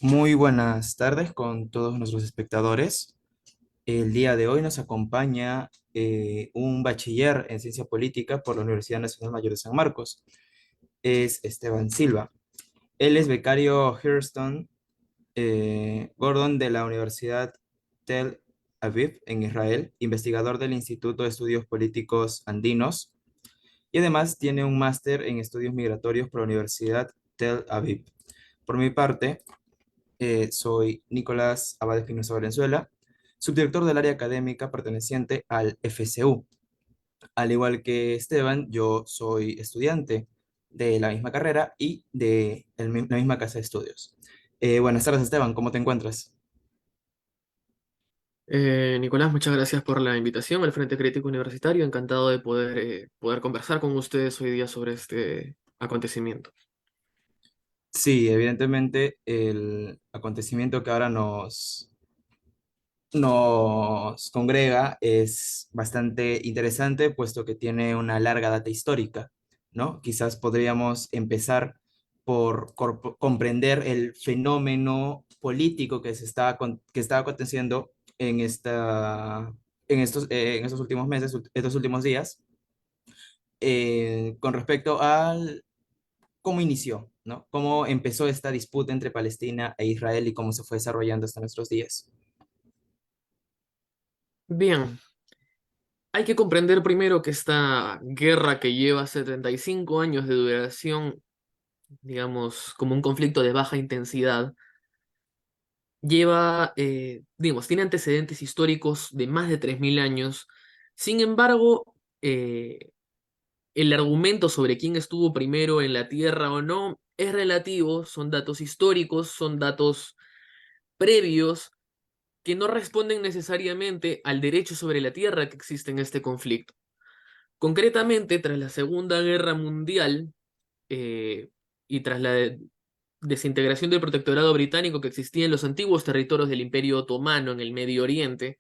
Muy buenas tardes con todos nuestros espectadores. El día de hoy nos acompaña un bachiller en ciencia política por la Universidad Nacional Mayor de San Marcos. Es Esteban Silva. Él es becario Hurston Gordon de la Universidad Tel Aviv en Israel, investigador del Instituto de Estudios Políticos Andinos y además tiene un máster en estudios migratorios por la Universidad Tel Aviv. Por mi parte, soy Nicolás Abad Espinosa Valenzuela, subdirector del área académica perteneciente al FCU. Al igual que Esteban, yo soy estudiante de la misma carrera y de la misma casa de estudios. Buenas tardes, Esteban, ¿cómo te encuentras? Nicolás, muchas gracias por la invitación al Frente Crítico Universitario. Encantado de poder conversar con ustedes hoy día sobre este acontecimiento. Sí, evidentemente el acontecimiento que ahora nos congrega es bastante interesante, puesto que tiene una larga data histórica, ¿no? Quizás podríamos empezar por comprender el fenómeno político que está aconteciendo en estos últimos meses, estos últimos días, con respecto al cómo inició, ¿no? Cómo empezó esta disputa entre Palestina e Israel y cómo se fue desarrollando hasta nuestros días. Bien, hay que comprender primero que esta guerra que lleva 75 años de duración, digamos, como un conflicto de baja intensidad, tiene antecedentes históricos de más de 3.000 años. Sin embargo, el argumento sobre quién estuvo primero en la Tierra o no es relativo, son datos históricos, son datos previos que no responden necesariamente al derecho sobre la Tierra que existe en este conflicto. Concretamente, tras la Segunda Guerra Mundial eh, y tras la desintegración del protectorado británico que existía en los antiguos territorios del Imperio Otomano en el Medio Oriente,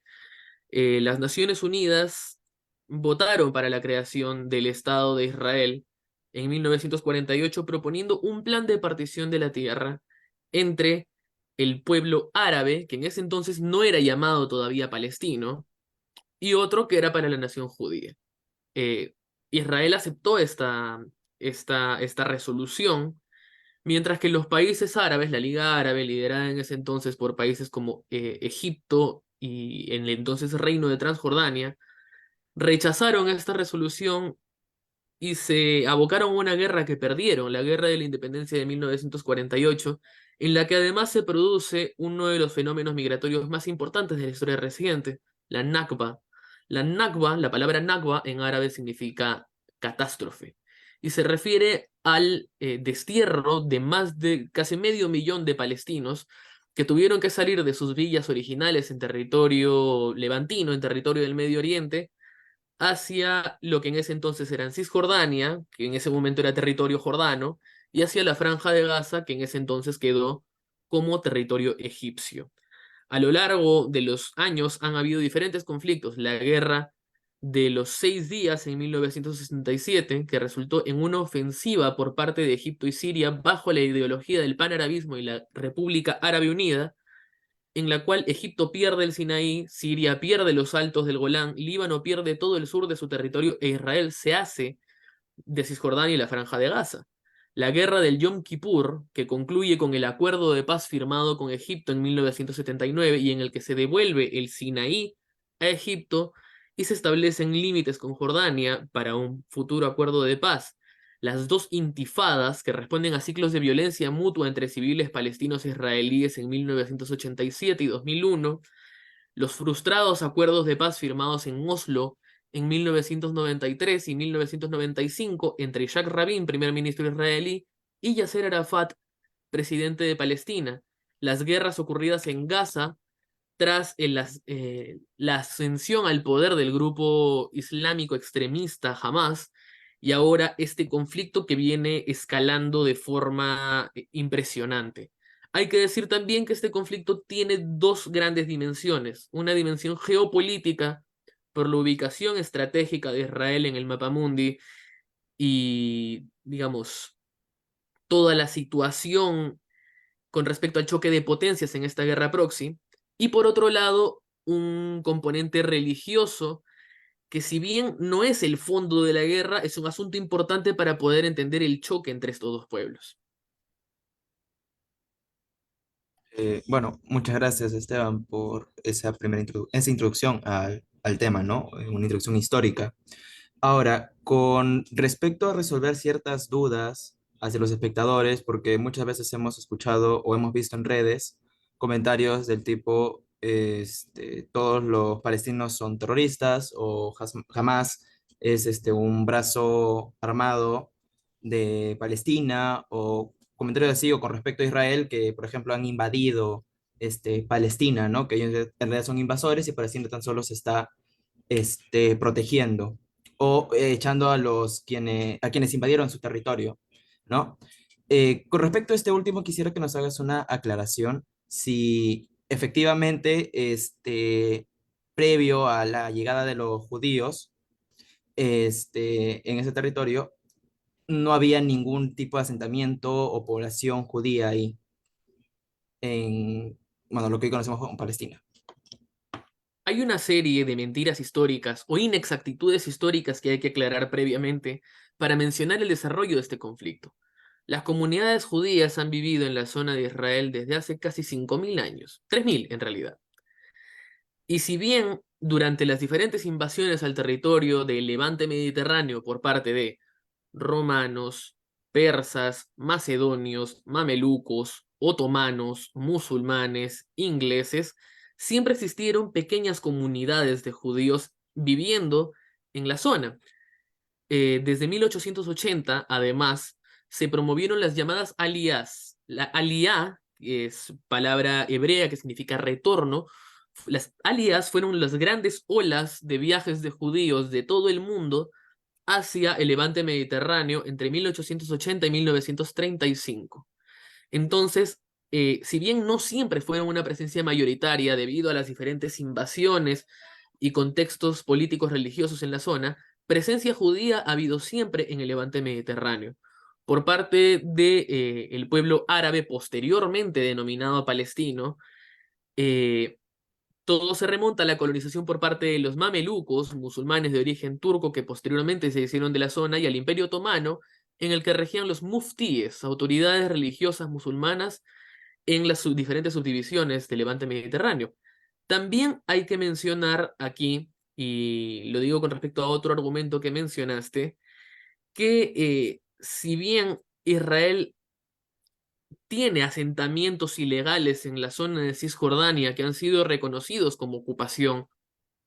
las Naciones Unidas votaron para la creación del Estado de Israel en 1948, proponiendo un plan de partición de la tierra entre el pueblo árabe, que en ese entonces no era llamado todavía palestino, y otro que era para la nación judía. Eh, Israel aceptó esta resolución, mientras que los países árabes, la Liga Árabe, liderada en ese entonces por países como Egipto y en el entonces Reino de Transjordania, rechazaron esta resolución y se abocaron a una guerra que perdieron, la Guerra de la Independencia de 1948, en la que además se produce uno de los fenómenos migratorios más importantes de la historia reciente, la Nakba. La Nakba, la palabra Nakba en árabe significa catástrofe y se refiere al destierro de más de casi medio millón de palestinos que tuvieron que salir de sus villas originales en territorio levantino, en territorio del Medio Oriente, hacia lo que en ese entonces era en Cisjordania, que en ese momento era territorio jordano, y hacia la Franja de Gaza, que en ese entonces quedó como territorio egipcio. A lo largo de los años han habido diferentes conflictos. La guerra de los 6 días en 1967, que resultó en una ofensiva por parte de Egipto y Siria bajo la ideología del panarabismo y la República Árabe Unida, en la cual Egipto pierde el Sinaí, Siria pierde los altos del Golán, Líbano pierde todo el sur de su territorio e Israel se hace de Cisjordania y la Franja de Gaza. La guerra del Yom Kippur, que concluye con el acuerdo de paz firmado con Egipto en 1979 y en el que se devuelve el Sinaí a Egipto y se establecen límites con Jordania para un futuro acuerdo de paz. Las dos intifadas, que responden a ciclos de violencia mutua entre civiles palestinos e israelíes en 1987 y 2001, los frustrados acuerdos de paz firmados en Oslo en 1993 y 1995 entre Isaac Rabin, primer ministro israelí, y Yasser Arafat, presidente de Palestina, las guerras ocurridas en Gaza tras la ascensión al poder del grupo islámico extremista Hamas, y ahora este conflicto que viene escalando de forma impresionante. Hay que decir también que este conflicto tiene dos grandes dimensiones, una dimensión geopolítica por la ubicación estratégica de Israel en el mapa mundi y, digamos, toda la situación con respecto al choque de potencias en esta guerra proxy, y por otro lado, un componente religioso que si bien no es el fondo de la guerra, es un asunto importante para poder entender el choque entre estos dos pueblos. Bueno, muchas gracias Esteban por esa introducción al tema, ¿no? Una introducción histórica. Ahora, con respecto a resolver ciertas dudas hacia los espectadores, porque muchas veces hemos escuchado o hemos visto en redes comentarios del tipo, todos los palestinos son terroristas o Hamas es un brazo armado de Palestina o comentarios así o con respecto a Israel que, por ejemplo, han invadido Palestina, ¿no? Que ellos en realidad son invasores y Palestina tan solo se está protegiendo o echando a quienes invadieron su territorio, ¿no? Con respecto a este último, quisiera que nos hagas una aclaración si efectivamente, previo a la llegada de los judíos, en ese territorio, no había ningún tipo de asentamiento o población judía ahí, en, bueno, lo que hoy conocemos como Palestina. Hay una serie de mentiras históricas o inexactitudes históricas que hay que aclarar previamente para mencionar el desarrollo de este conflicto. Las comunidades judías han vivido en la zona de Israel desde hace casi 5.000 años, 3.000 en realidad. Y si bien durante las diferentes invasiones al territorio del Levante Mediterráneo por parte de romanos, persas, macedonios, mamelucos, otomanos, musulmanes, ingleses, siempre existieron pequeñas comunidades de judíos viviendo en la zona. Desde 1880, además, se promovieron las llamadas aliyás. La aliyá, que es palabra hebrea que significa retorno, las aliyás fueron las grandes olas de viajes de judíos de todo el mundo hacia el levante mediterráneo entre 1880 y 1935. Entonces, si bien no siempre fueron una presencia mayoritaria debido a las diferentes invasiones y contextos políticos religiosos en la zona, presencia judía ha habido siempre en el levante mediterráneo. Por parte de, el pueblo árabe posteriormente denominado palestino, eh, todo se remonta a la colonización por parte de los mamelucos, musulmanes de origen turco que posteriormente se hicieron de la zona, y al Imperio Otomano, en el que regían los muftíes, autoridades religiosas musulmanas en las diferentes subdivisiones del Levante Mediterráneo. También hay que mencionar aquí, y lo digo con respecto a otro argumento que mencionaste, que si bien Israel tiene asentamientos ilegales en la zona de Cisjordania que han sido reconocidos como ocupación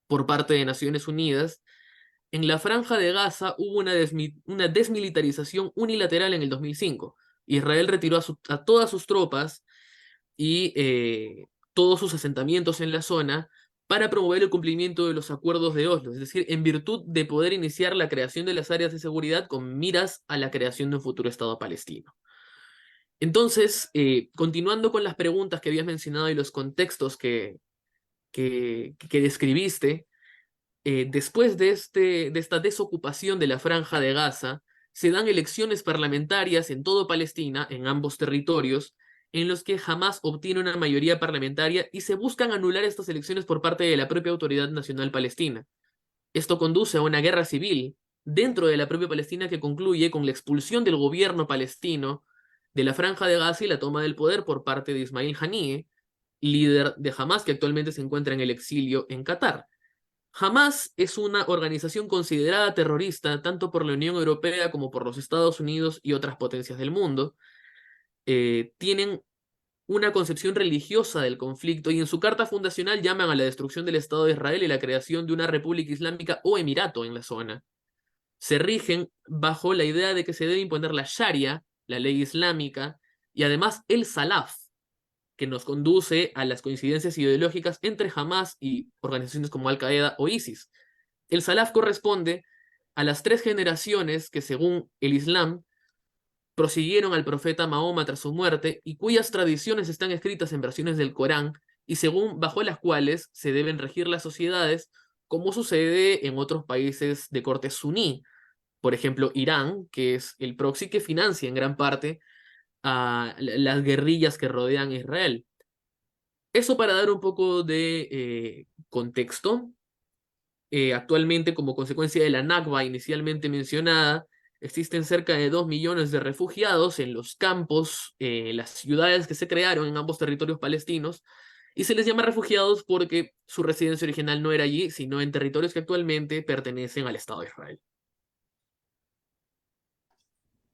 por parte de Naciones Unidas, en la Franja de Gaza hubo una desmilitarización unilateral en el 2005. Israel retiró a todas sus tropas y todos sus asentamientos en la zona para promover el cumplimiento de los acuerdos de Oslo, es decir, en virtud de poder iniciar la creación de las áreas de seguridad con miras a la creación de un futuro Estado palestino. Entonces, continuando con las preguntas que habías mencionado y los contextos que describiste, después de esta desocupación de la Franja de Gaza, se dan elecciones parlamentarias en todo Palestina, en ambos territorios, en los que jamás obtiene una mayoría parlamentaria y se buscan anular estas elecciones por parte de la propia Autoridad Nacional Palestina. Esto conduce a una guerra civil dentro de la propia Palestina que concluye con la expulsión del gobierno palestino de la Franja de Gaza y la toma del poder por parte de Ismail Haniyeh, líder de Hamas que actualmente se encuentra en el exilio en Qatar. Hamas es una organización considerada terrorista tanto por la Unión Europea como por los Estados Unidos y otras potencias del mundo. Tienen una concepción religiosa del conflicto y en su carta fundacional llaman a la destrucción del Estado de Israel y la creación de una república islámica o emirato en la zona. Se rigen bajo la idea de que se debe imponer la Sharia, la ley islámica, y además el Salaf, que nos conduce a las coincidencias ideológicas entre Hamas y organizaciones como Al-Qaeda o ISIS. El Salaf corresponde a las tres generaciones que, según el Islam, prosiguieron al profeta Mahoma tras su muerte y cuyas tradiciones están escritas en versiones del Corán y según bajo las cuales se deben regir las sociedades, como sucede en otros países de corte suní, por ejemplo Irán, que es el proxy que financia en gran parte a las guerrillas que rodean a Israel. Eso para dar un poco de contexto. Actualmente, como consecuencia de la Nakba inicialmente mencionada, existen cerca de 2 millones de refugiados en los campos, las ciudades que se crearon en ambos territorios palestinos, y se les llama refugiados porque su residencia original no era allí, sino en territorios que actualmente pertenecen al Estado de Israel.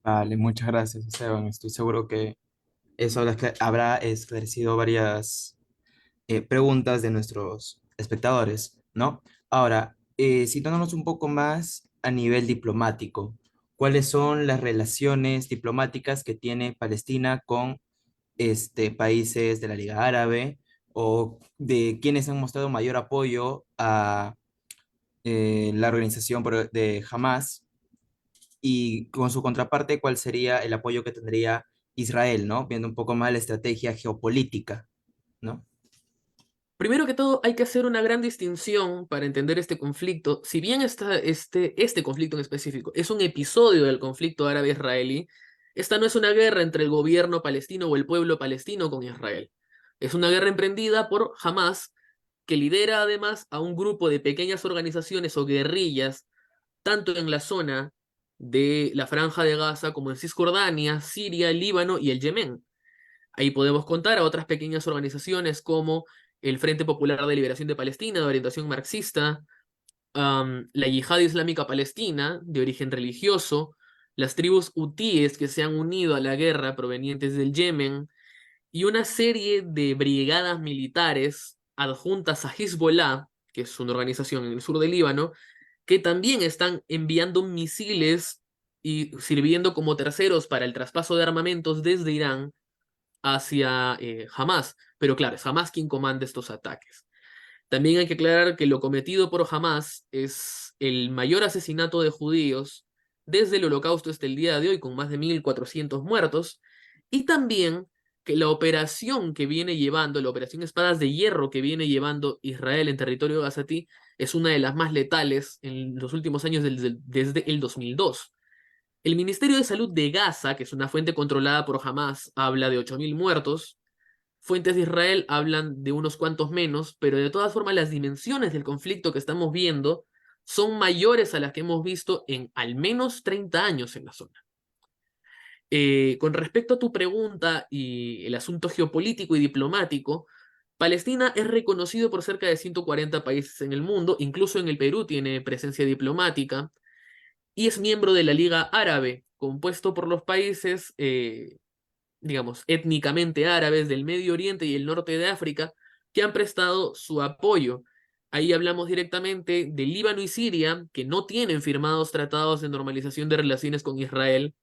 Vale, muchas gracias, Esteban. Estoy seguro que eso habrá esclarecido varias preguntas de nuestros espectadores, ¿no? Ahora, situándonos un poco más a nivel diplomático, ¿cuáles son las relaciones diplomáticas que tiene Palestina con países de la Liga Árabe o de quienes han mostrado mayor apoyo a la organización de Hamas? Y con su contraparte, ¿cuál sería el apoyo que tendría Israel, ¿no? Viendo un poco más la estrategia geopolítica, ¿no? Primero que todo, hay que hacer una gran distinción para entender este conflicto. Si bien este conflicto en específico es un episodio del conflicto árabe-israelí, esta no es una guerra entre el gobierno palestino o el pueblo palestino con Israel. Es una guerra emprendida por Hamas, que lidera además a un grupo de pequeñas organizaciones o guerrillas, tanto en la zona de la Franja de Gaza como en Cisjordania, Siria, Líbano y el Yemen. Ahí podemos contar a otras pequeñas organizaciones como el Frente Popular de Liberación de Palestina, de orientación marxista, la Yihad Islámica Palestina, de origen religioso, las tribus hutíes que se han unido a la guerra provenientes del Yemen, y una serie de brigadas militares adjuntas a Hezbollah, que es una organización en el sur del Líbano, que también están enviando misiles y sirviendo como terceros para el traspaso de armamentos desde Irán hacia Hamas. Pero claro, es Hamas quien comanda estos ataques. También hay que aclarar que lo cometido por Hamas es el mayor asesinato de judíos desde el Holocausto hasta el día de hoy, con más de 1.400 muertos, y también que la operación que viene llevando, la operación Espadas de Hierro que viene llevando Israel en territorio gazatí, es una de las más letales en los últimos años desde el 2002. El Ministerio de Salud de Gaza, que es una fuente controlada por Hamas, habla de 8.000 muertos. Fuentes de Israel hablan de unos cuantos menos, pero de todas formas las dimensiones del conflicto que estamos viendo son mayores a las que hemos visto en al menos 30 años en la zona. Con respecto a tu pregunta y el asunto geopolítico y diplomático, Palestina es reconocido por cerca de 140 países en el mundo, incluso en el Perú tiene presencia diplomática, y es miembro de la Liga Árabe, compuesto por los países digamos, étnicamente árabes del Medio Oriente y el norte de África, que han prestado su apoyo. Ahí hablamos directamente de Líbano y Siria, que no tienen firmados tratados de normalización de relaciones con Israel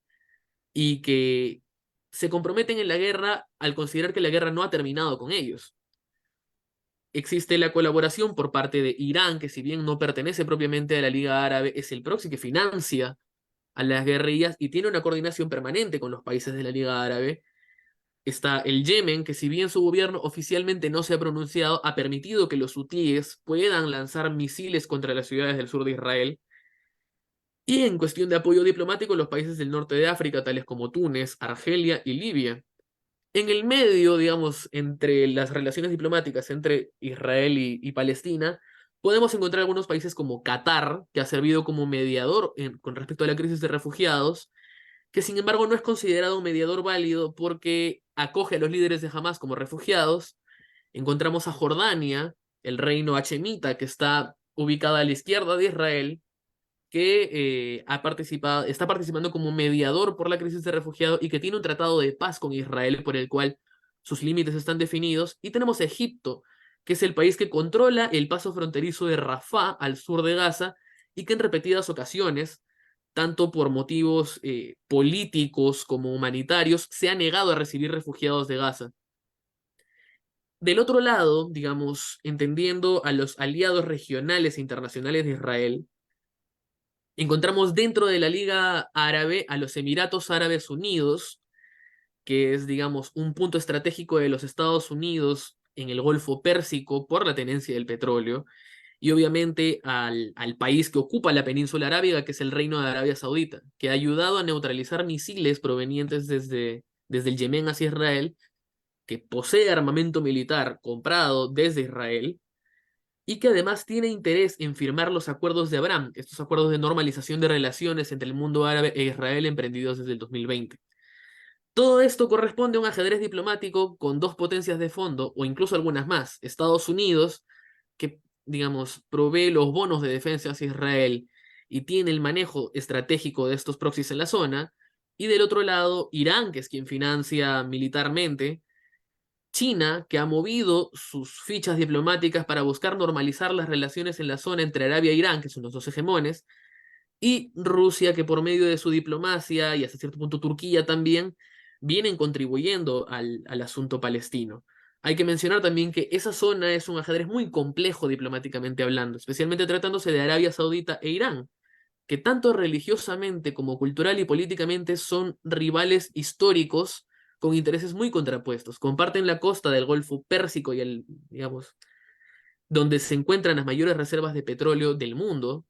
y que se comprometen en la guerra al considerar que la guerra no ha terminado con ellos. Existe la colaboración por parte de Irán, que si bien no pertenece propiamente a la Liga Árabe, es el proxy que financia a las guerrillas y tiene una coordinación permanente con los países de la Liga Árabe. Está el Yemen, que si bien su gobierno oficialmente no se ha pronunciado, ha permitido que los hutíes puedan lanzar misiles contra las ciudades del sur de Israel. Y en cuestión de apoyo diplomático, los países del norte de África, tales como Túnez, Argelia y Libia. En el medio, digamos, entre las relaciones diplomáticas entre Israel y Palestina, podemos encontrar algunos países como Qatar, que ha servido como mediador con respecto a la crisis de refugiados, que sin embargo no es considerado un mediador válido porque acoge a los líderes de Hamas como refugiados. Encontramos a Jordania, el reino hachemita, que está ubicada a la izquierda de Israel, que está participando como mediador por la crisis de refugiados y que tiene un tratado de paz con Israel por el cual sus límites están definidos. Y tenemos a Egipto, que es el país que controla el paso fronterizo de Rafah al sur de Gaza y que en repetidas ocasiones, tanto por motivos políticos como humanitarios, se ha negado a recibir refugiados de Gaza. Del otro lado, digamos, entendiendo a los aliados regionales e internacionales de Israel, encontramos dentro de la Liga Árabe a los Emiratos Árabes Unidos, que es, digamos, un punto estratégico de los Estados Unidos en el Golfo Pérsico por la tenencia del petróleo, y obviamente al país que ocupa la península arábiga, que es el Reino de Arabia Saudita, que ha ayudado a neutralizar misiles provenientes desde desde el Yemen hacia Israel, que posee armamento militar comprado desde Israel y que además tiene interés en firmar los acuerdos de Abraham, estos acuerdos de normalización de relaciones entre el mundo árabe e Israel emprendidos desde el 2020. Todo esto corresponde a un ajedrez diplomático con dos potencias de fondo, o incluso algunas más. Estados Unidos, que, digamos, provee los bonos de defensa hacia Israel y tiene el manejo estratégico de estos proxies en la zona, y del otro lado, Irán, que es quien financia militarmente, China, que ha movido sus fichas diplomáticas para buscar normalizar las relaciones en la zona entre Arabia e Irán, que son los dos hegemones, y Rusia, que por medio de su diplomacia y hasta cierto punto Turquía también, vienen contribuyendo al asunto palestino. Hay que mencionar también que esa zona es un ajedrez muy complejo diplomáticamente hablando, especialmente tratándose de Arabia Saudita e Irán, que tanto religiosamente como cultural y políticamente son rivales históricos con intereses muy contrapuestos. Comparten la costa del Golfo Pérsico y el, digamos, donde se encuentran las mayores reservas de petróleo del mundo,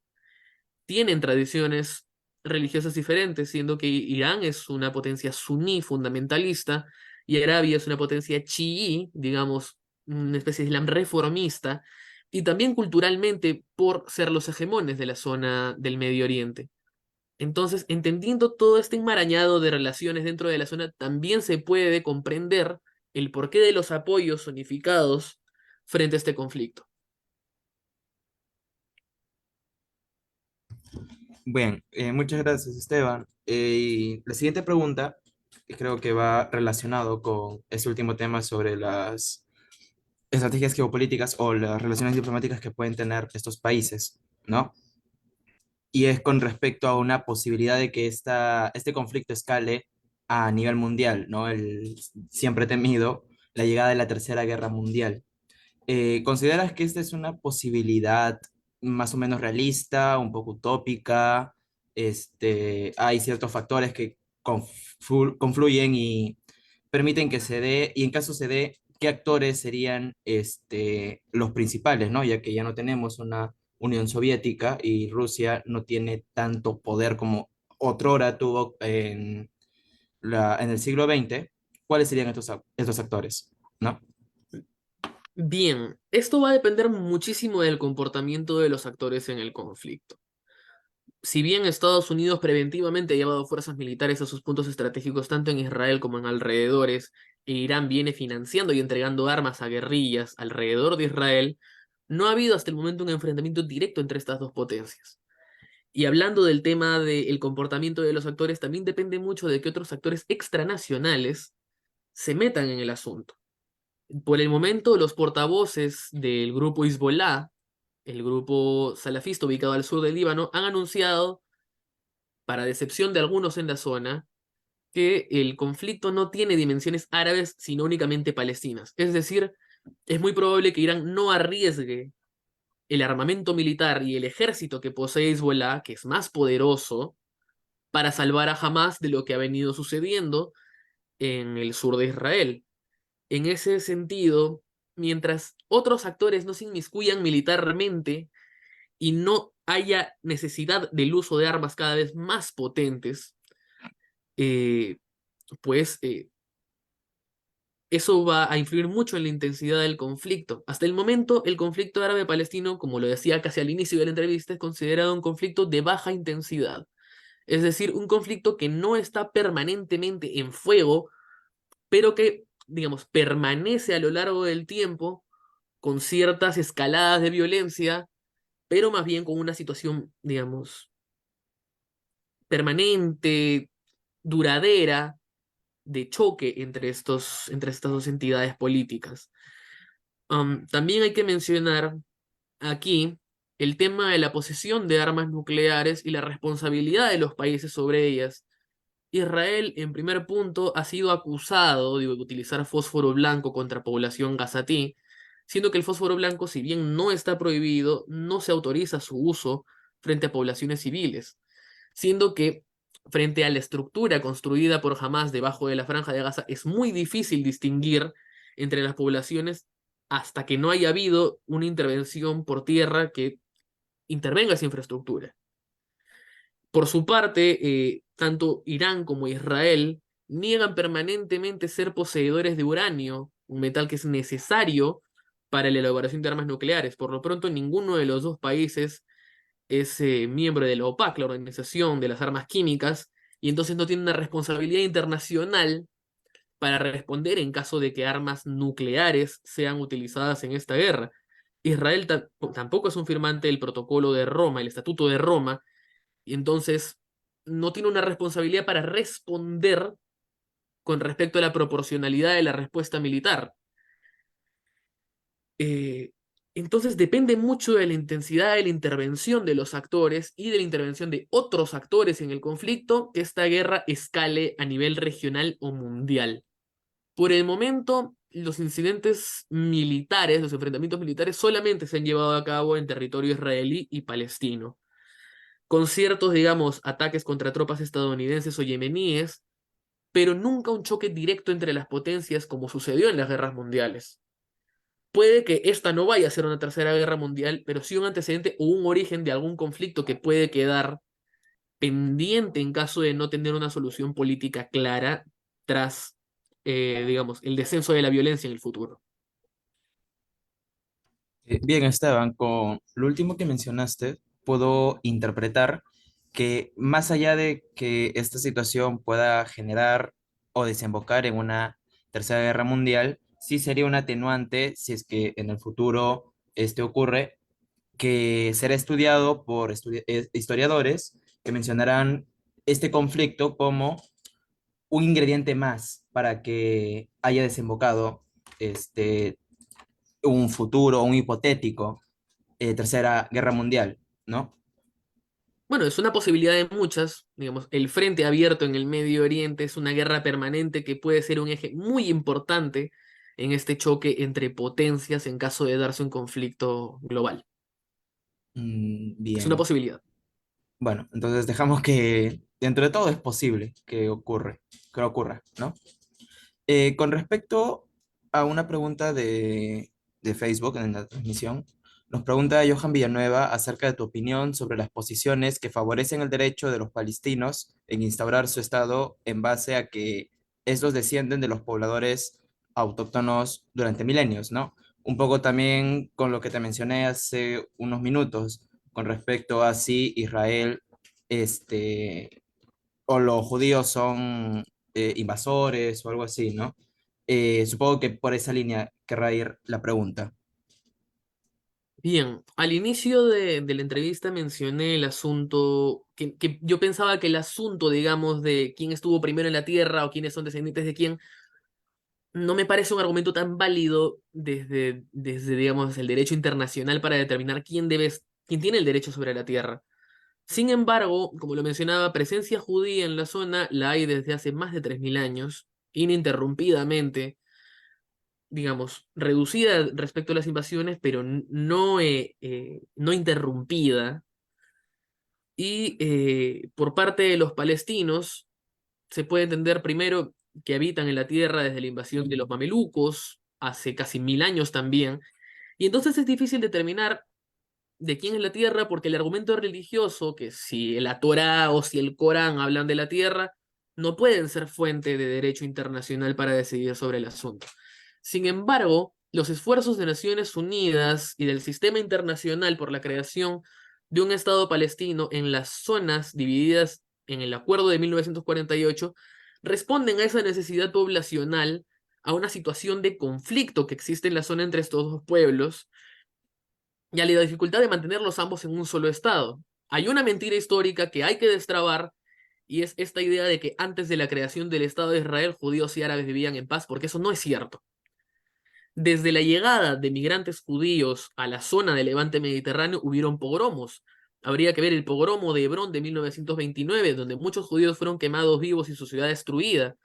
tienen tradiciones religiosas diferentes, siendo que Irán es una potencia suní fundamentalista y Arabia es una potencia chií, digamos, una especie de Islam reformista, y también culturalmente por ser los hegemones de la zona del Medio Oriente. Entonces, entendiendo todo este enmarañado de relaciones dentro de la zona, también se puede comprender el porqué de los apoyos unificados frente a este conflicto. Bien, muchas gracias, Esteban. Y la siguiente pregunta, que creo que va relacionado con este último tema sobre las estrategias geopolíticas o las relaciones diplomáticas que pueden tener estos países, ¿no? Y es con respecto a una posibilidad de que este conflicto escale a nivel mundial, ¿no? El siempre temido, la llegada de la Tercera Guerra Mundial. ¿Consideras que esta es una posibilidad más o menos realista, un poco utópica? Hay ciertos factores que confluyen y permiten que se dé, y en caso se dé, ¿qué actores serían los principales, ¿no? Ya que ya no tenemos una Unión Soviética y Rusia no tiene tanto poder como otrora tuvo en el siglo XX. ¿Cuáles serían estos actores, ¿no? Bien, esto va a depender muchísimo del comportamiento de los actores en el conflicto. Si bien Estados Unidos preventivamente ha llevado fuerzas militares a sus puntos estratégicos tanto en Israel como en alrededores, e Irán viene financiando y entregando armas a guerrillas alrededor de Israel, no ha habido hasta el momento un enfrentamiento directo entre estas dos potencias. Y hablando del tema del comportamiento de los actores, también depende mucho de que otros actores extranacionales se metan en el asunto. Por el momento, los portavoces del grupo Hezbollah, el grupo salafista ubicado al sur del Líbano, han anunciado, para decepción de algunos en la zona, que el conflicto no tiene dimensiones árabes, sino únicamente palestinas. Es decir, es muy probable que Irán no arriesgue el armamento militar y el ejército que posee Hezbollah, que es más poderoso, para salvar a Hamas de lo que ha venido sucediendo en el sur de Israel. En ese sentido, mientras otros actores no se inmiscuyan militarmente y no haya necesidad del uso de armas cada vez más potentes, eh, pues eso va a influir mucho en la intensidad del conflicto. Hasta el momento, el conflicto árabe-palestino, como lo decía casi al inicio de la entrevista, es considerado un conflicto de baja intensidad. Es decir, un conflicto que no está permanentemente en fuego, pero que, digamos, permanece a lo largo del tiempo con ciertas escaladas de violencia, pero más bien con una situación, digamos, permanente, duradera, de choque entre estas dos entidades políticas. También hay que mencionar aquí el tema de la posesión de armas nucleares y la responsabilidad de los países sobre ellas. Israel, en primer punto, ha sido acusado de utilizar fósforo blanco contra población gazatí, siendo que el fósforo blanco, si bien no está prohibido, no se autoriza su uso frente a poblaciones civiles, siendo que frente a la estructura construida por Hamas debajo de la franja de Gaza, es muy difícil distinguir entre las poblaciones hasta que no haya habido una intervención por tierra que intervenga esa infraestructura. Por su parte, tanto Irán como Israel niegan permanentemente ser poseedores de uranio, un metal que es necesario para la elaboración de armas nucleares. Por lo pronto, ninguno de los dos países es miembro de la OPAC, la Organización de las Armas Químicas, y entonces no tiene una responsabilidad internacional para responder en caso de que armas nucleares sean utilizadas en esta guerra. Israel tampoco es un firmante del Protocolo de Roma, el Estatuto de Roma, y entonces no tiene una responsabilidad para responder con respecto a la proporcionalidad de la respuesta militar. Eh, entonces depende mucho de la intensidad de la intervención de los actores y de la intervención de otros actores en el conflicto que esta guerra escale a nivel regional o mundial. Por el momento, los incidentes militares, los enfrentamientos militares solamente se han llevado a cabo en territorio israelí y palestino. Con ciertos, digamos, ataques contra tropas estadounidenses o yemeníes, pero nunca un choque directo entre las potencias como sucedió en las guerras mundiales. Puede que esta no vaya a ser una tercera guerra mundial, pero sí un antecedente o un origen de algún conflicto que puede quedar pendiente en caso de no tener una solución política clara tras, digamos, el descenso de la violencia en el futuro. Bien, Esteban, con lo último que mencionaste, puedo interpretar que más allá de que esta situación pueda generar o desembocar en una tercera guerra mundial, sí sería un atenuante si es que en el futuro este ocurre, que será estudiado por historiadores que mencionarán este conflicto como un ingrediente más para que haya desembocado este, un futuro, un hipotético tercera guerra mundial, ¿no? Bueno, es una posibilidad de muchas. Digamos, el frente abierto en el Medio Oriente es una guerra permanente que puede ser un eje muy importante en este choque entre potencias en caso de darse un conflicto global. Es una Bien, posibilidad. bueno, entonces dejamos que dentro de todo es posible que ocurra, ¿no? Con respecto a una pregunta de Facebook en la transmisión, nos pregunta Johan Villanueva acerca de tu opinión sobre las posiciones que favorecen el derecho de los palestinos en instaurar su estado en base a que estos descienden de los pobladores autóctonos durante milenios, ¿no? Un poco también con lo que te mencioné hace unos minutos con respecto a si Israel, este, o los judíos son invasores o algo así, ¿no? Supongo que por esa línea querrá ir la pregunta. Bien, al inicio de la entrevista mencioné el asunto, que yo pensaba que el asunto, digamos, de quién estuvo primero en la Tierra o quiénes son descendientes de quién, no me parece un argumento tan válido desde digamos, el derecho internacional para determinar quién tiene el derecho sobre la Tierra. Sin embargo, como lo mencionaba, presencia judía en la zona la hay desde hace más de 3.000 años, ininterrumpidamente, digamos, reducida respecto a las invasiones, pero no interrumpida. Y por parte de los palestinos, se puede entender primero que habitan en la tierra desde la invasión de los mamelucos, hace casi 1.000 años también. Y entonces es difícil determinar de quién es la tierra, porque el argumento religioso, que si la Torá o si el Corán hablan de la tierra, no pueden ser fuente de derecho internacional para decidir sobre el asunto. Sin embargo, los esfuerzos de Naciones Unidas y del sistema internacional por la creación de un Estado palestino en las zonas divididas en el Acuerdo de 1948 responden a esa necesidad poblacional, a una situación de conflicto que existe en la zona entre estos dos pueblos, y a la dificultad de mantenerlos ambos en un solo estado. Hay una mentira histórica que hay que destrabar, y es esta idea de que antes de la creación del Estado de Israel, judíos y árabes vivían en paz, porque eso no es cierto. Desde la llegada de migrantes judíos a la zona del Levante Mediterráneo hubieron pogromos. Habría que ver el pogromo de Hebrón de 1929, donde muchos judíos fueron quemados vivos y su ciudad destruida.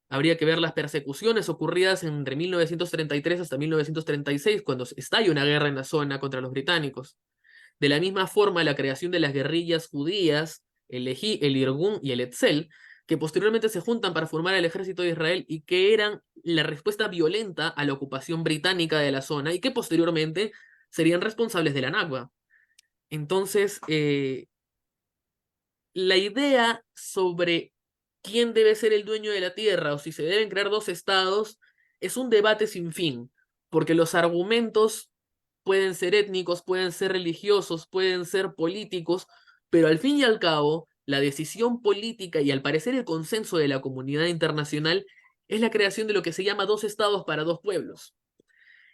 Habría que ver las persecuciones ocurridas entre 1933 hasta 1936, cuando estalla una guerra en la zona contra los británicos. De la misma forma, la creación de las guerrillas judías, el Irgun y el Etzel, que posteriormente se juntan para formar el ejército de Israel y que eran la respuesta violenta a la ocupación británica de la zona y que posteriormente serían responsables de la Nakba. Entonces, la idea sobre quién debe ser el dueño de la tierra o si se deben crear dos estados, es un debate sin fin, porque los argumentos pueden ser étnicos, pueden ser religiosos, pueden ser políticos, pero al fin y al cabo, la decisión política y al parecer el consenso de la comunidad internacional es la creación de lo que se llama dos estados para dos pueblos,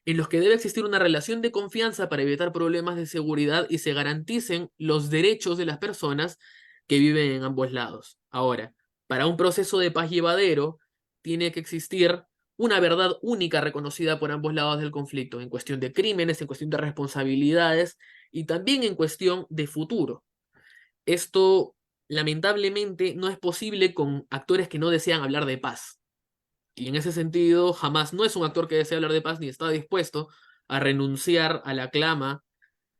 en los que debe existir una relación de confianza para evitar problemas de seguridad y se garanticen los derechos de las personas que viven en ambos lados. Ahora, para un proceso de paz llevadero, tiene que existir una verdad única reconocida por ambos lados del conflicto, en cuestión de crímenes, en cuestión de responsabilidades y también en cuestión de futuro. Esto, lamentablemente, no es posible con actores que no desean hablar de paz. Y en ese sentido, jamás no es un actor que desea hablar de paz ni está dispuesto a renunciar a la clama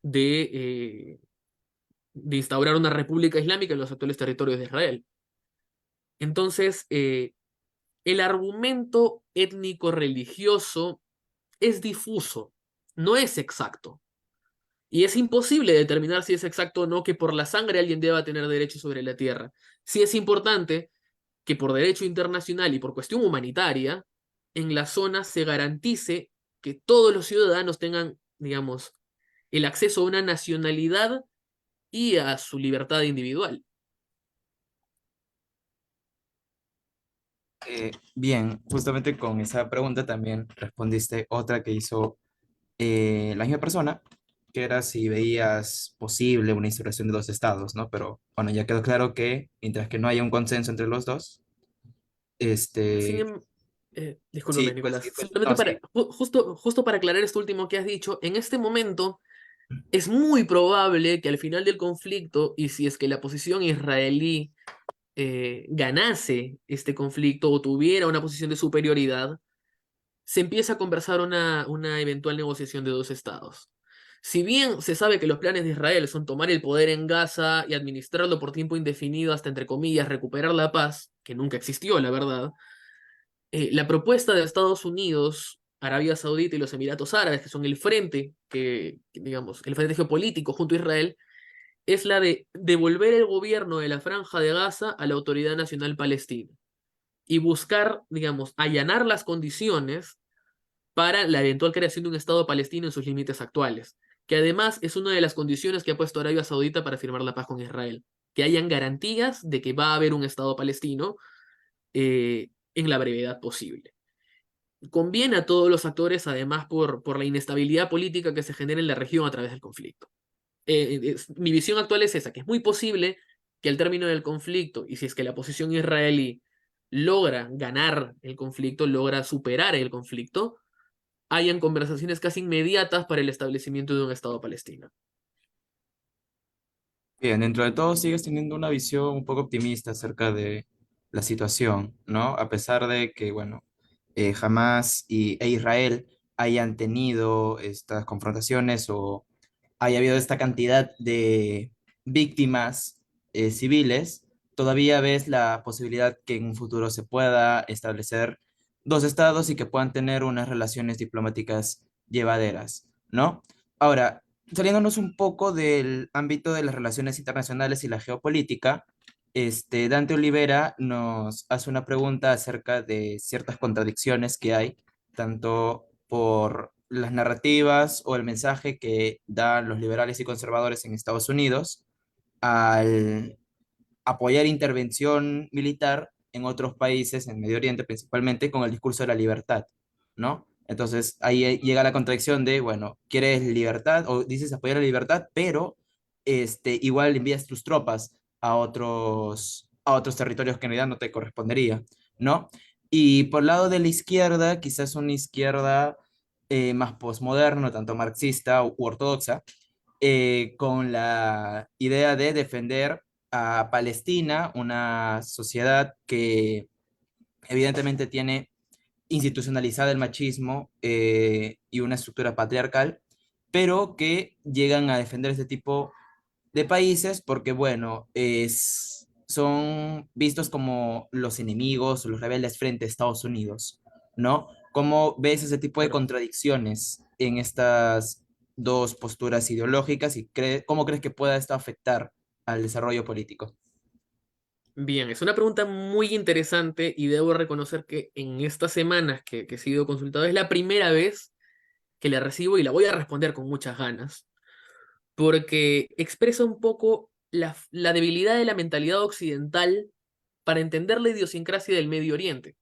de, de instaurar una república islámica en los actuales territorios de Israel. Entonces, el argumento étnico-religioso es difuso, no es exacto. Y es imposible determinar si es exacto o no que por la sangre alguien deba tener derecho sobre la tierra. Sí es importante que por derecho internacional y por cuestión humanitaria, en la zona se garantice que todos los ciudadanos tengan, digamos, el acceso a una nacionalidad y a su libertad individual. Bien, justamente con esa pregunta también respondiste otra que hizo la misma persona, que era si veías posible una instauración de dos estados, ¿no? Pero bueno, ya quedó claro que mientras que no haya un consenso entre los dos, Sin este, em- sí, Discúlpame, pues Nicolás. sí, pues, Solamente no, para, sí. justo para aclarar esto último que has dicho, en este momento es muy probable que al final del conflicto, y si es que la posición israelí ganase este conflicto o tuviera una posición de superioridad, se empieza a conversar una eventual negociación de dos estados. Si bien se sabe que los planes de Israel son tomar el poder en Gaza y administrarlo por tiempo indefinido hasta, entre comillas, recuperar la paz, que nunca existió, la verdad, la propuesta de Estados Unidos, Arabia Saudita y los Emiratos Árabes, que son el frente, digamos, el frente geopolítico junto a Israel, es la de devolver el gobierno de la Franja de Gaza a la Autoridad Nacional Palestina y buscar, digamos, allanar las condiciones para la eventual creación de un Estado palestino en sus límites actuales, que además es una de las condiciones que ha puesto Arabia Saudita para firmar la paz con Israel, que hayan garantías de que va a haber un Estado palestino en la brevedad posible. Conviene a todos los actores, además, por la inestabilidad política que se genera en la región a través del conflicto. Mi visión actual es esa, que es muy posible que al término del conflicto, y si es que la posición israelí logra ganar el conflicto, logra superar el conflicto, hayan conversaciones casi inmediatas para el establecimiento de un Estado palestino. Bien, dentro de todo sigues teniendo una visión un poco optimista acerca de la situación, ¿no? A pesar de que, bueno, Hamas e Israel hayan tenido estas confrontaciones o haya habido esta cantidad de víctimas civiles, todavía ves la posibilidad que en un futuro se pueda establecer dos estados y que puedan tener unas relaciones diplomáticas llevaderas, ¿no? Ahora, saliéndonos un poco del ámbito de las relaciones internacionales y la geopolítica, Dante Olivera nos hace una pregunta acerca de ciertas contradicciones que hay, tanto por las narrativas o el mensaje que dan los liberales y conservadores en Estados Unidos al apoyar intervención militar en otros países, en Medio Oriente principalmente, con el discurso de la libertad, ¿no? Entonces ahí llega la contradicción de, bueno, quieres libertad o dices apoyar la libertad, pero igual envías tus tropas a otros territorios que en realidad no te correspondería, ¿no? Y por el lado de la izquierda, quizás una izquierda más posmoderna, no tanto marxista u ortodoxa, con la idea de defender a Palestina, una sociedad que evidentemente tiene institucionalizada el machismo y una estructura patriarcal, pero que llegan a defender este tipo de países porque, bueno, son vistos como los enemigos o los rebeldes frente a Estados Unidos, ¿no? ¿Cómo ves ese tipo de Claro. contradicciones en estas dos posturas ideológicas y cómo crees que pueda esto afectar al desarrollo político? Bien, es una pregunta muy interesante y debo reconocer que en estas semanas que he sido consultado es la primera vez que la recibo y la voy a responder con muchas ganas, porque expresa un poco la debilidad de la mentalidad occidental para entender la idiosincrasia del Medio Oriente.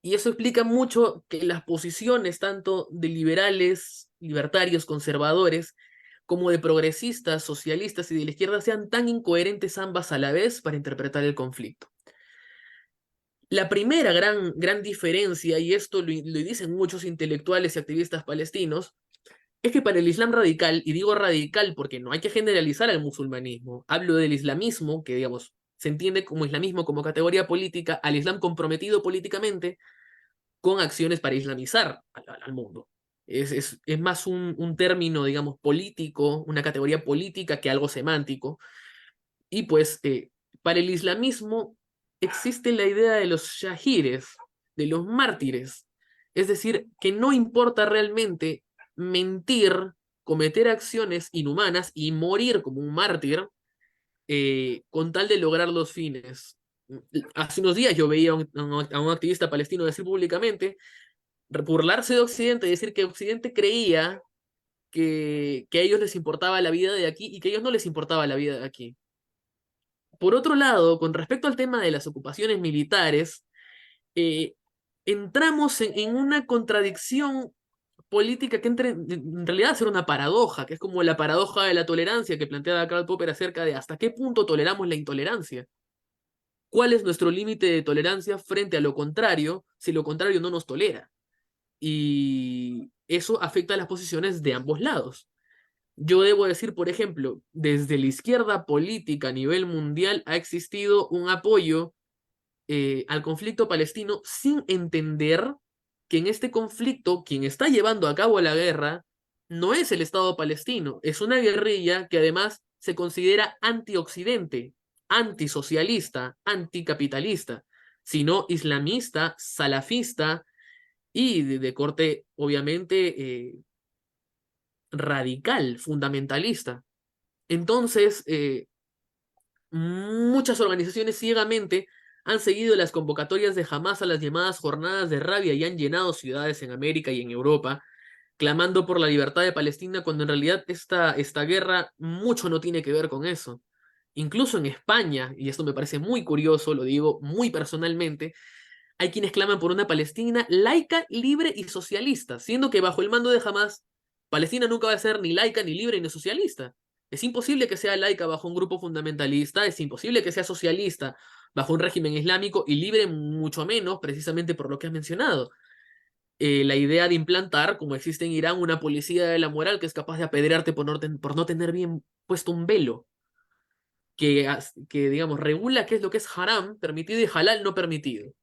Y eso explica mucho que las posiciones tanto de liberales, libertarios, conservadores, como de progresistas, socialistas y de la izquierda sean tan incoherentes ambas a la vez para interpretar el conflicto. La primera gran diferencia, y esto lo dicen muchos intelectuales y activistas palestinos, es que para el Islam radical, y digo radical porque no hay que generalizar al musulmanismo, hablo del islamismo, que digamos, se entiende como islamismo como categoría política, al Islam comprometido políticamente con acciones para islamizar al mundo. Es más un término, digamos, político, una categoría política que algo semántico. Y pues para el islamismo existe la idea de los shahires, de los mártires. Es decir, que no importa realmente mentir, cometer acciones inhumanas y morir como un mártir con tal de lograr los fines. Hace unos días yo veía a un activista palestino decir públicamente, burlarse de Occidente y decir que Occidente creía que a ellos les importaba la vida de aquí y que a ellos no les importaba la vida de aquí. Por otro lado, con respecto al tema de las ocupaciones militares, eh, entramos en una contradicción política que en realidad será una paradoja, que es como la paradoja de la tolerancia que planteaba Karl Popper acerca de hasta qué punto toleramos la intolerancia. ¿Cuál es nuestro límite de tolerancia frente a lo contrario si lo contrario no nos tolera? Y eso afecta a las posiciones de ambos lados. Yo debo decir, por ejemplo, desde la izquierda política a nivel mundial ha existido un apoyo al conflicto palestino sin entender que en este conflicto quien está llevando a cabo la guerra no es el Estado palestino, es una guerrilla que además se considera antioccidente, antisocialista, anticapitalista, sino islamista, salafista y de corte obviamente radical, fundamentalista. Entonces, muchas organizaciones ciegamente han seguido las convocatorias de Hamas a las llamadas jornadas de rabia y han llenado ciudades en América y en Europa, clamando por la libertad de Palestina, cuando en realidad esta guerra mucho no tiene que ver con eso. Incluso en España, y esto me parece muy curioso, lo digo muy personalmente, hay quienes claman por una Palestina laica, libre y socialista, siendo que bajo el mando de Hamas, Palestina nunca va a ser ni laica, ni libre, ni socialista. Es imposible que sea laica bajo un grupo fundamentalista, es imposible que sea socialista bajo un régimen islámico y libre mucho menos, precisamente por lo que has mencionado. La idea de implantar, como existe en Irán, una policía de la moral que es capaz de apedrearte por no tener bien puesto un velo, que digamos, regula qué es lo que es haram, permitido, y halal, no permitido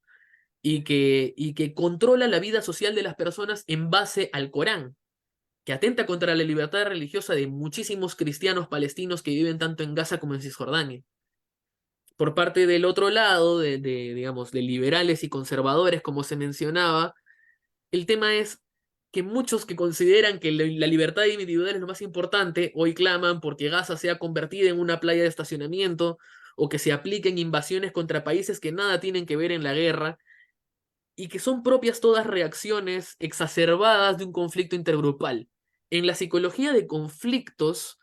y que controla la vida social de las personas en base al Corán, que atenta contra la libertad religiosa de muchísimos cristianos palestinos que viven tanto en Gaza como en Cisjordania. Por parte del otro lado, digamos, de liberales y conservadores, como se mencionaba, el tema es que muchos que consideran que la libertad individual es lo más importante, hoy claman porque Gaza sea convertida en una playa de estacionamiento o que se apliquen invasiones contra países que nada tienen que ver en la guerra y que son propias todas reacciones exacerbadas de un conflicto intergrupal. En la psicología de conflictos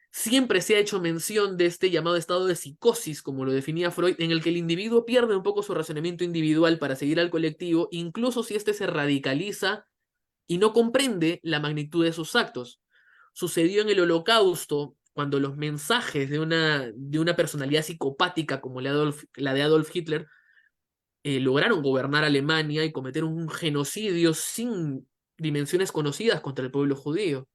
siempre se ha hecho mención de este llamado estado de psicosis, como lo definía Freud, en el que el individuo pierde un poco su razonamiento individual para seguir al colectivo, incluso si éste se radicaliza y no comprende la magnitud de sus actos. Sucedió en el Holocausto, cuando los mensajes de una personalidad psicopática como la de Adolf Hitler lograron gobernar Alemania y cometer un genocidio sin dimensiones conocidas contra el pueblo judío.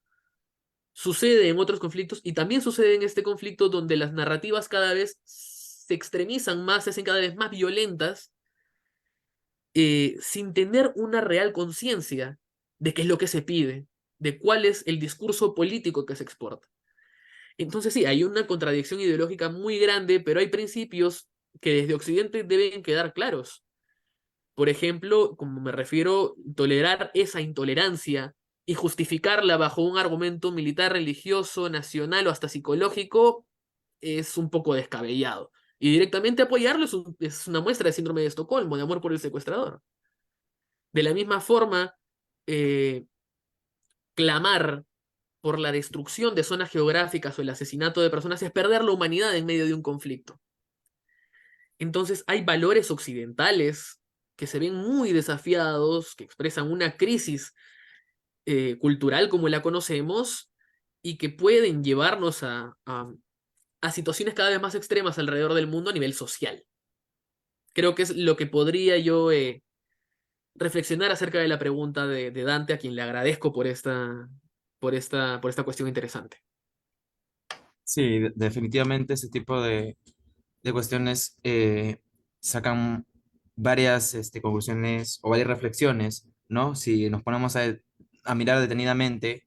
Sucede en otros conflictos y también sucede en este conflicto donde las narrativas cada vez se extremizan más, se hacen cada vez más violentas, sin tener una real conciencia de qué es lo que se pide, de cuál es el discurso político que se exporta. Entonces sí, hay una contradicción ideológica muy grande, pero hay principios que desde Occidente deben quedar claros. Por ejemplo, como me refiero, tolerar esa intolerancia y justificarla bajo un argumento militar, religioso, nacional o hasta psicológico es un poco descabellado. Y directamente apoyarlo es una muestra de síndrome de Estocolmo, de amor por el secuestrador. De la misma forma, eh, clamar por la destrucción de zonas geográficas o el asesinato de personas es perder la humanidad en medio de un conflicto. Entonces hay valores occidentales que se ven muy desafiados, que expresan una crisis cultural como la conocemos y que pueden llevarnos a situaciones cada vez más extremas alrededor del mundo a nivel social. Creo que es lo que podría yo reflexionar acerca de la pregunta de Dante, a quien le agradezco por esta cuestión interesante. Sí, definitivamente ese tipo de cuestiones sacan varias conclusiones o varias reflexiones, ¿no? Si nos ponemos a mirar detenidamente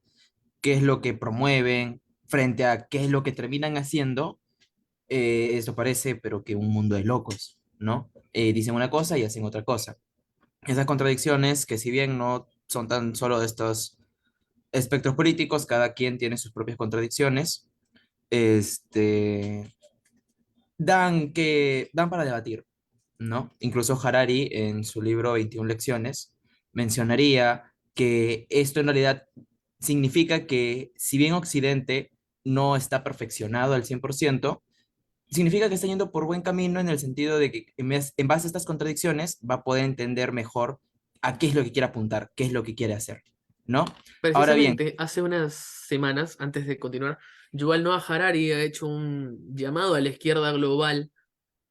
qué es lo que promueven frente a qué es lo que terminan haciendo, eso parece, pero que un mundo de locos, ¿no? Dicen una cosa y hacen otra cosa. Esas contradicciones, que si bien no son tan solo de estos espectros políticos, cada quien tiene sus propias contradicciones, este, dan para debatir, ¿no? Incluso Harari, en su libro 21 lecciones, mencionaría que esto en realidad significa que si bien Occidente no está perfeccionado al 100%, significa que está yendo por buen camino en el sentido de que en base a estas contradicciones va a poder entender mejor a qué es lo que quiere apuntar, qué es lo que quiere hacer, ¿no? Ahora bien, Precisamente, hace unas semanas, antes de continuar, Yuval Noah Harari ha hecho un llamado a la izquierda global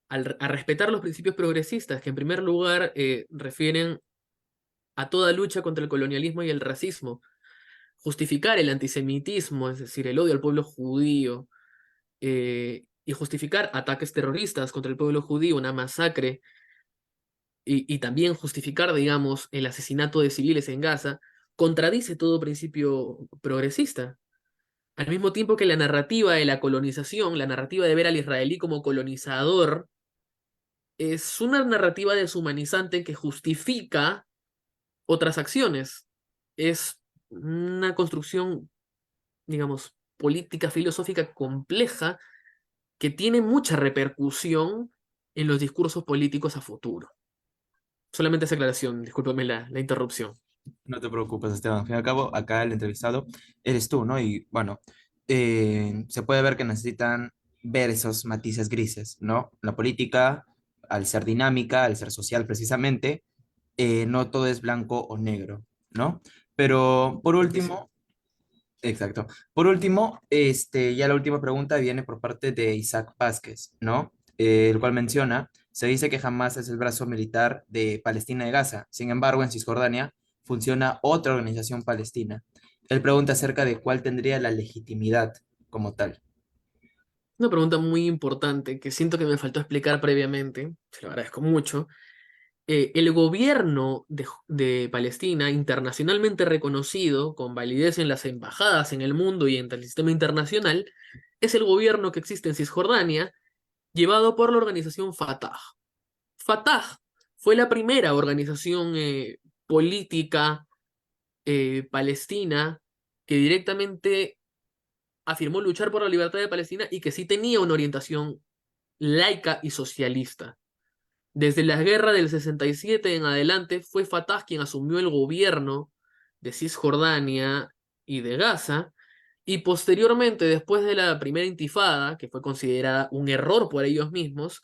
a respetar los principios progresistas, que en primer lugar refieren a toda lucha contra el colonialismo y el racismo, justificar el antisemitismo, es decir, el odio al pueblo judío, y justificar ataques terroristas contra el pueblo judío, una masacre, y también justificar, digamos, el asesinato de civiles en Gaza, contradice todo principio progresista. Al mismo tiempo que la narrativa de la colonización, la narrativa de ver al israelí como colonizador, es una narrativa deshumanizante que justifica otras acciones. Es una construcción, digamos, política, filosófica compleja que tiene mucha repercusión en los discursos políticos a futuro. Solamente esa aclaración, discúlpame la interrupción. no te preocupes, Esteban. Al fin y al cabo, acá el entrevistado eres tú, ¿no? Y bueno, se puede ver que necesitan ver esos matices grises, ¿no? La política, al ser dinámica, al ser social precisamente, no todo es blanco o negro, ¿no? Pero por Creo que sí. último, exacto. Por último, ya la última pregunta viene por parte de Isaac Vázquez, ¿no? El cual menciona, se dice que Hamas es el brazo militar de Palestina de Gaza. Sin embargo, en Cisjordania funciona otra organización palestina. Él pregunta acerca de cuál tendría la legitimidad como tal. Una pregunta muy importante que siento que me faltó explicar previamente, se lo agradezco mucho. El gobierno de Palestina, internacionalmente reconocido, con validez en las embajadas en el mundo y en el sistema internacional, es el gobierno que existe en Cisjordania, llevado por la organización Fatah. Fatah fue la primera organización política palestina que directamente afirmó luchar por la libertad de Palestina y que sí tenía una orientación laica y socialista. Desde la guerra del 67 en adelante fue Fatah quien asumió el gobierno de Cisjordania y de Gaza, y posteriormente, después de la primera intifada, que fue considerada un error por ellos mismos,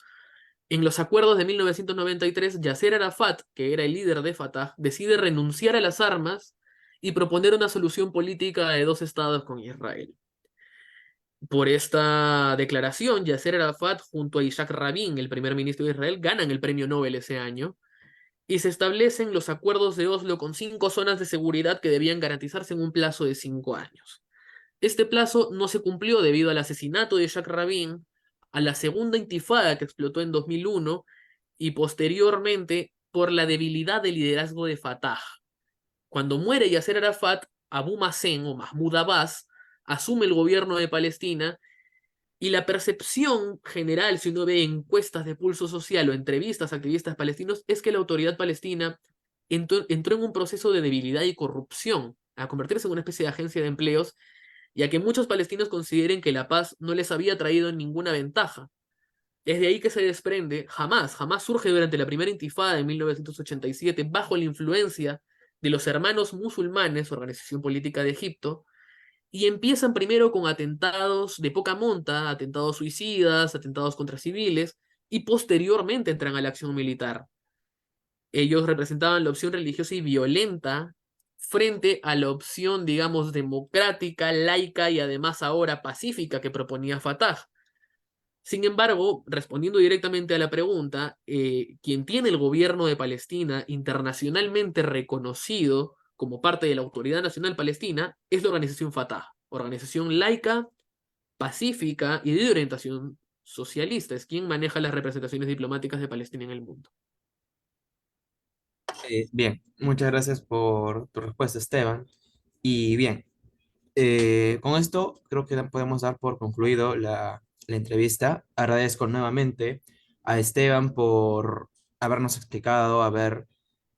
en los acuerdos de 1993, Yasser Arafat, que era el líder de Fatah, decide renunciar a las armas y proponer una solución política de dos estados con Israel. Por esta declaración, Yasser Arafat junto a Isaac Rabin, el primer ministro de Israel, ganan el premio Nobel ese año y se establecen los acuerdos de Oslo con 5 zonas de seguridad que debían garantizarse en un plazo de 5 años. Este plazo no se cumplió debido al asesinato de Isaac Rabin, a la segunda intifada que explotó en 2001 y posteriormente por la debilidad del liderazgo de Fatah. Cuando muere Yasser Arafat, Abu Mazen o Mahmoud Abbas asume el gobierno de Palestina y la percepción general, si uno ve encuestas de pulso social o entrevistas a activistas palestinos, es que la autoridad palestina entró en un proceso de debilidad y corrupción, a convertirse en una especie de agencia de empleos, y a que muchos palestinos consideren que la paz no les había traído ninguna ventaja. Es de ahí que se desprende, jamás surge durante la primera intifada de 1987 bajo la influencia de los Hermanos Musulmanes, organización política de Egipto, y empiezan primero con atentados de poca monta, atentados suicidas, atentados contra civiles, y posteriormente entran a la acción militar. Ellos representaban la opción religiosa y violenta frente a la opción, digamos, democrática, laica y además ahora pacífica que proponía Fatah. Sin embargo, respondiendo directamente a la pregunta, quien tiene el gobierno de Palestina internacionalmente reconocido como parte de la Autoridad Nacional Palestina es la organización Fatah, organización laica, pacífica y de orientación socialista. Es quien maneja las representaciones diplomáticas de Palestina en el mundo. Bien, muchas gracias por tu respuesta, Esteban. Y bien, con esto creo que podemos dar por concluido la entrevista. Agradezco nuevamente a Esteban por habernos explicado, haber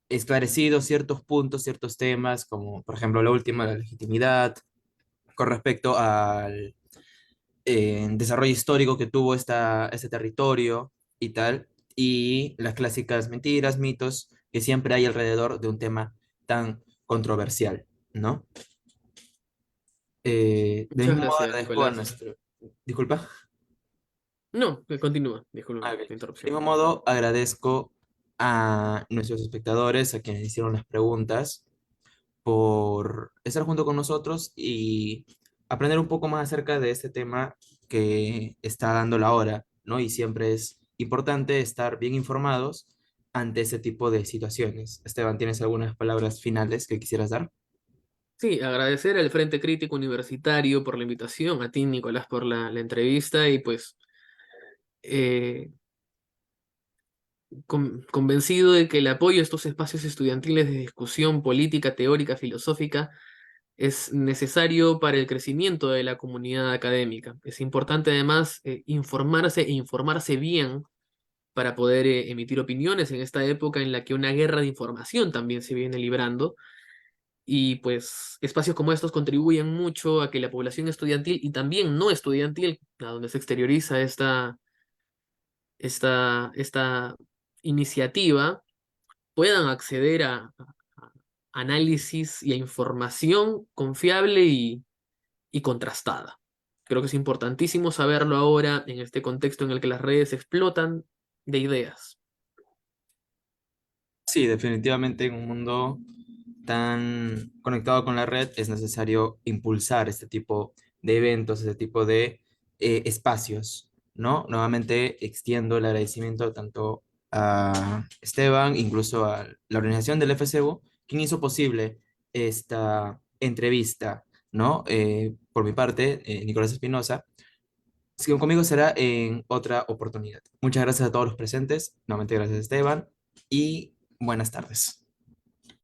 esclarecido ciertos puntos, ciertos temas, como por ejemplo la última, la legitimidad, con respecto al desarrollo histórico que tuvo este territorio y tal, y las clásicas mentiras, mitos que siempre hay alrededor de un tema tan controversial, ¿no? Del Muchas mismo modo gracias, agradezco a Nicolás. nuestro... Disculpa. No, continúa, Ah, disculpa ok. la Del interrupción. mismo modo agradezco a nuestros espectadores, a quienes hicieron las preguntas, por estar junto con nosotros y aprender un poco más acerca de este tema que está dando la hora, ¿no? Y siempre es importante estar bien informados ante ese tipo de situaciones. Esteban, ¿tienes algunas palabras finales que quisieras dar? Sí, agradecer al Frente Crítico Universitario por la invitación, a ti, Nicolás, por la entrevista y pues eh, convencido de que el apoyo a estos espacios estudiantiles de discusión política, teórica, filosófica es necesario para el crecimiento de la comunidad académica. Es importante además informarse e informarse bien para poder emitir opiniones en esta época en la que una guerra de información también se viene librando. Y pues espacios como estos contribuyen mucho a que la población estudiantil y también no estudiantil, a donde se exterioriza esta iniciativa, puedan acceder a análisis y a información confiable y contrastada. Creo que es importantísimo saberlo ahora en este contexto en el que las redes explotan de ideas. Sí, definitivamente en un mundo tan conectado con la red es necesario impulsar este tipo de eventos, este tipo de espacios, ¿no? Nuevamente extiendo el agradecimiento tanto a Esteban, incluso a la organización del FCU, quien hizo posible esta entrevista, ¿no? Por mi parte, Nicolás Espinosa. Si conmigo será en otra oportunidad. Muchas gracias a todos los presentes, nuevamente gracias Esteban y buenas tardes.